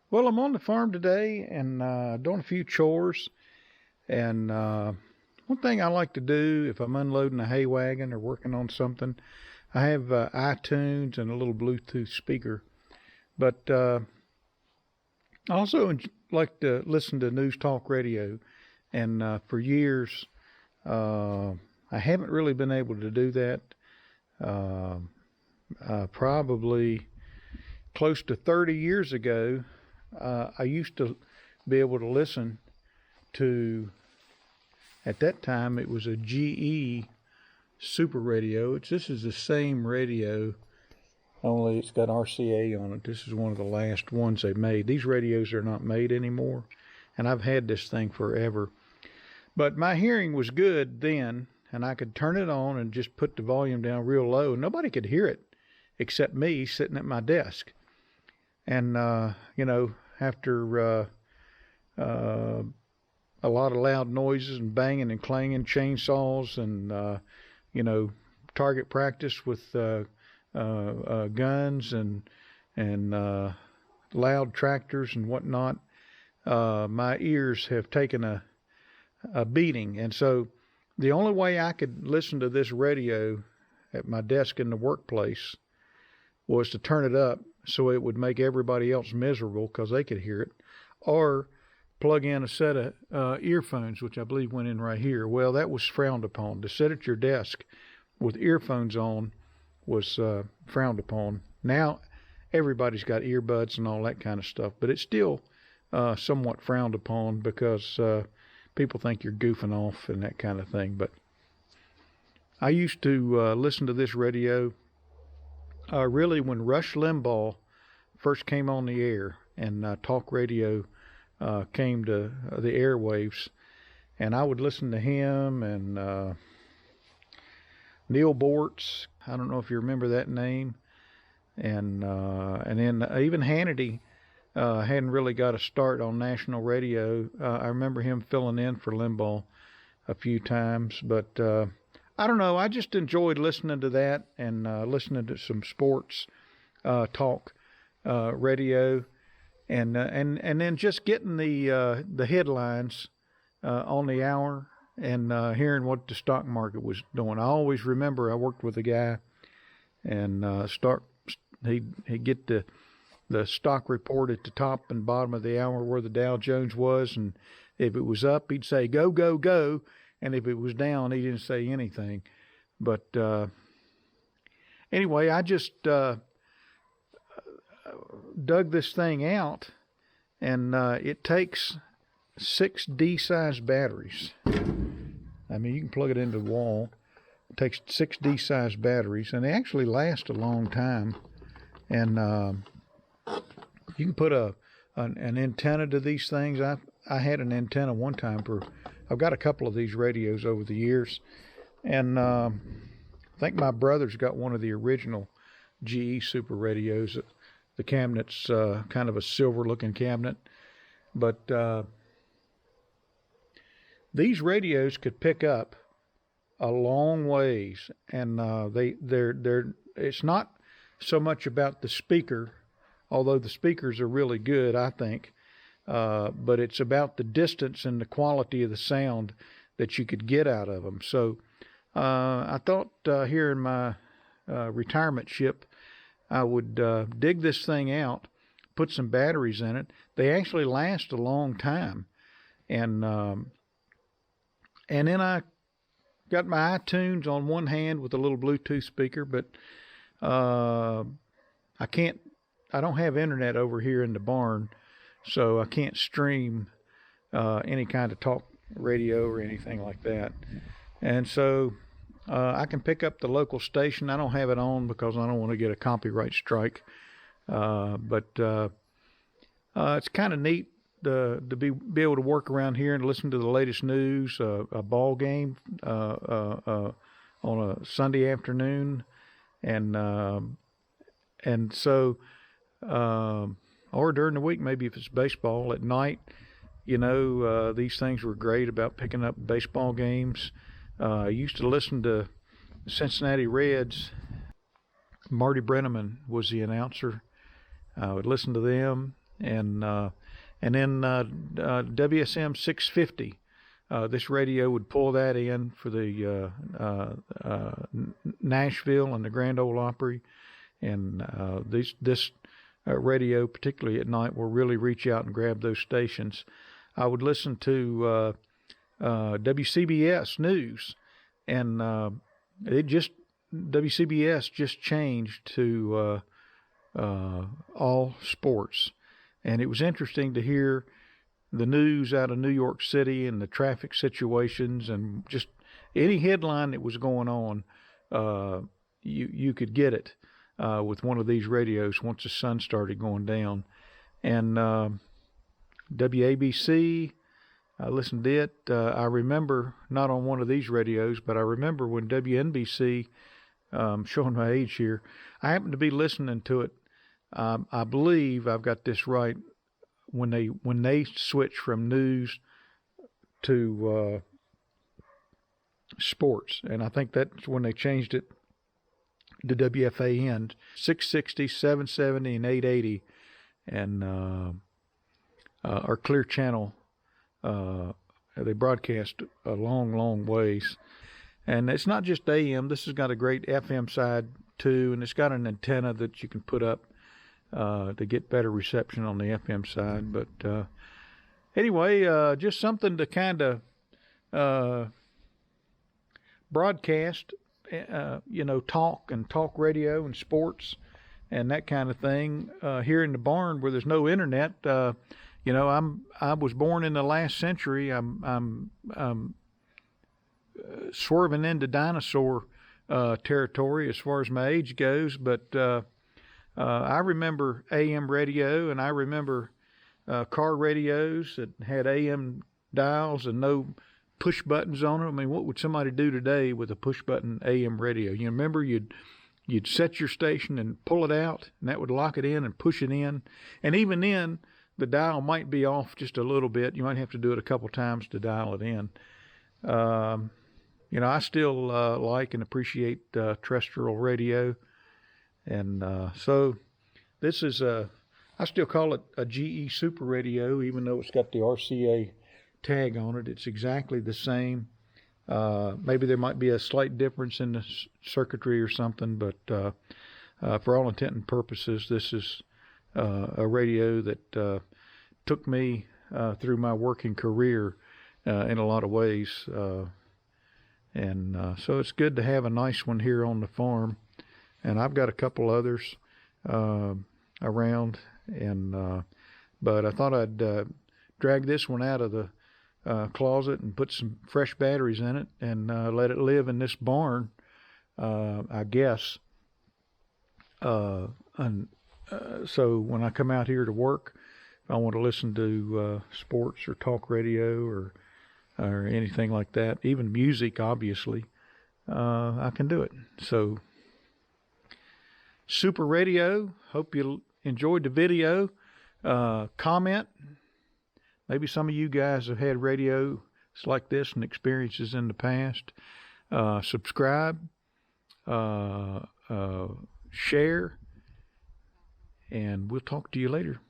Well, I'm on the farm today and doing a few chores. And one thing I like to do if I'm unloading a hay wagon or working on something, I have iTunes and a little Bluetooth speaker. But I also like to listen to news talk radio. And for years, I haven't really been able to do that. Probably close to 30 years ago, I used to be able to listen to, at that time, it was a GE Super Radio. This is the same radio, only it's got RCA on it. This is one of the last ones they made. These radios are not made anymore, and I've had this thing forever. But my hearing was good then, and I could turn it on and just put the volume down real low, and nobody could hear it except me sitting at my desk. And, after a lot of loud noises and banging and clanging chainsaws and, target practice with guns and loud tractors and whatnot, my ears have taken a beating. And so the only way I could listen to this radio at my desk in the workplace was to turn it up so it would make everybody else miserable because they could hear it, or plug in a set of earphones, which I believe went in right here. Well, that was frowned upon. To sit at your desk with earphones on was frowned upon. Now everybody's got earbuds and all that kind of stuff, but it's still somewhat frowned upon because people think you're goofing off and that kind of thing. But I used to listen to this radio really when Rush Limbaugh first came on the air and talk radio came to the airwaves, and I would listen to him and Neil Bortz. I don't know if you remember that name, and then even Hannity hadn't really got a start on national radio. I remember him filling in for Limbaugh a few times, but I don't know. I just enjoyed listening to that and listening to some sports talk radio, and then just getting the headlines on the hour and hearing what the stock market was doing. I always remember I worked with a guy, and he'd get the stock report at the top and bottom of the hour where the Dow Jones was, and if it was up, he'd say go, go, go. And if it was down, he didn't say anything. But anyway, I just dug this thing out, and it takes 6 D-size batteries. I mean, you can plug it into the wall. It takes 6 D-size batteries, and they actually last a long time. And you can put an antenna to these things. I had an antenna one time I've got a couple of these radios over the years, and I think my brother's got one of the original GE Super radios. The cabinet's kind of a silver-looking cabinet, but these radios could pick up a long ways, and it's not so much about the speaker, although the speakers are really good, I think. But it's about the distance and the quality of the sound that you could get out of them. So I thought here in my retirement ship, I would dig this thing out, put some batteries in it. They actually last a long time. And then I got my iTunes on one hand with a little Bluetooth speaker, but I don't have internet over here in the barn, so I can't stream any kind of talk radio or anything like that. And so I can pick up the local station. I don't have it on because I don't want to get a copyright strike. But it's kind of neat to be able to work around here and listen to the latest news, a ball game on a Sunday afternoon. And so or during the week, maybe if it's baseball at night, these things were great about picking up baseball games. I used to listen to Cincinnati Reds. Marty Brennaman was the announcer. I would listen to them, and then WSM 650. This radio would pull that in for the Nashville and the Grand Ole Opry, and this radio, particularly at night, will really reach out and grab those stations. I would listen to WCBS News, and WCBS just changed to all sports, and it was interesting to hear the news out of New York City and the traffic situations and just any headline that was going on. You could get it with one of these radios once the sun started going down. And WABC, I listened to it. I remember, not on one of these radios, but I remember when WNBC, showing my age here, I happened to be listening to it. I believe I've got this right, when they switched from news to sports, and I think that's when they changed it to WFAN 660, 770, and 880, and our Clear Channel. They broadcast a long ways, and it's not just AM. This has got a great FM side too, and it's got an antenna that you can put up to get better reception on the FM side. But anyway, just something to kind of broadcast, talk radio and sports and that kind of thing here in the barn where there's no internet. I was born in the last century. I'm swerving into dinosaur territory as far as my age goes, but I remember AM radio, and I remember car radios that had AM dials and no push buttons on them. I mean, what would somebody do today with a push button AM radio? You remember you'd set your station and pull it out, and that would lock it in and push it in. And even then, the dial might be off just a little bit. You might have to do it a couple times to dial it in. I still like and appreciate terrestrial radio. And so this is I still call it a GE Super Radio, even though it's got the RCA tag on it. It's exactly the same. Maybe there might be a slight difference in the circuitry or something, but for all intent and purposes, this is a radio that took me through my working career in a lot of ways. And so it's good to have a nice one here on the farm. And I've got a couple others around, but I thought I'd drag this one out of the closet and put some fresh batteries in it and let it live in this barn, I guess. So when I come out here to work, if I want to listen to sports or talk radio or anything like that, even music, obviously, I can do it. So Super Radio, hope you enjoyed the video. Comment. Maybe some of you guys have had radios like this and experiences in the past. Subscribe, share, and we'll talk to you later.